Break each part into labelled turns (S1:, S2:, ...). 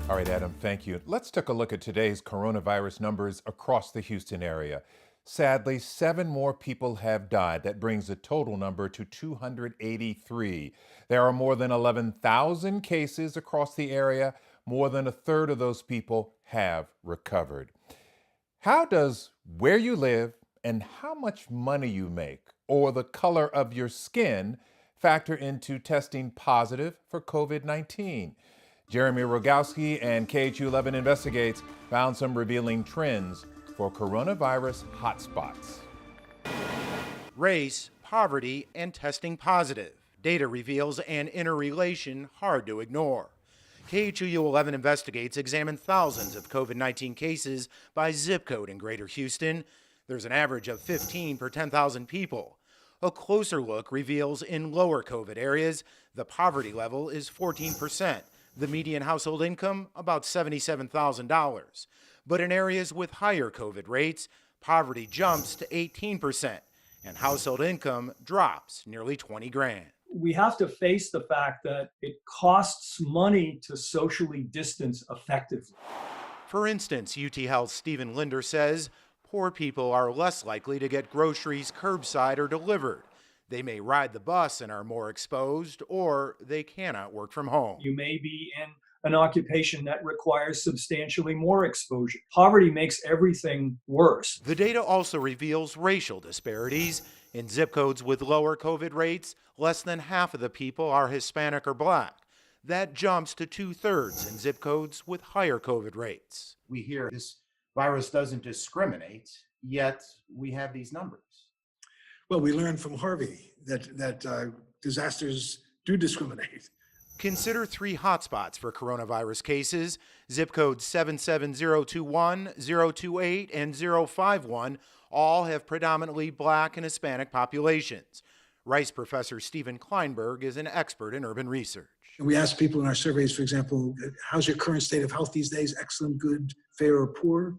S1: All right, Adam, thank you. Let's take a look at today's coronavirus numbers across the Houston area. Sadly, 7 more people have died. That brings the total number to 283. There are more than 11,000 cases across the area. More than a third of those people have recovered. How does where you live and how much money you make or the color of your skin factor into testing positive for COVID-19? Jeremy Rogowski and KHU11 Investigates found some revealing trends for coronavirus hotspots.
S2: Race, poverty, and testing positive. Data reveals an interrelation hard to ignore. KHU 11 Investigates examined thousands of COVID-19 cases by zip code in Greater Houston. There's an average of 15 per 10,000 people. A closer look reveals in lower COVID areas, the poverty level is 14%. The median household income, about $77,000. But in areas with higher COVID rates, poverty jumps to 18%, and household income drops nearly 20 grand.
S3: We have to face the fact that it costs money to socially distance effectively.
S2: For instance, UT Health's Stephen Linder says poor people are less likely to get groceries curbside or delivered. They may ride the bus and are more exposed, or they cannot work from home.
S3: You may be in an occupation that requires substantially more exposure. Poverty makes everything worse.
S2: The data also reveals racial disparities. In zip codes with lower COVID rates, less than half of the people are Hispanic or Black. That jumps to 2/3 in zip codes with higher COVID rates.
S4: We hear this virus doesn't discriminate, yet we have these numbers.
S5: Well, we learned from Harvey that disasters do discriminate.
S2: Consider 3 hotspots for coronavirus cases. Zip codes 77021, 028, and 051 all have predominantly Black and Hispanic populations. Rice professor Stephen Kleinberg is an expert in urban research.
S5: We asked people in our surveys, for example, how's your current state of health these days? Excellent, good, fair, or poor?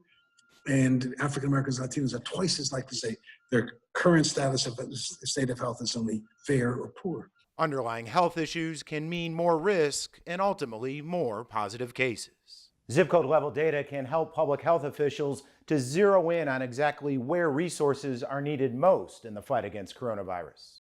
S5: And African Americans, Latinos are twice as likely to say their current status of state of health is only fair or poor.
S2: Underlying health issues can mean more risk and ultimately more positive cases. Zip code level data can help public health officials to zero in on exactly where resources are needed most in the fight against coronavirus.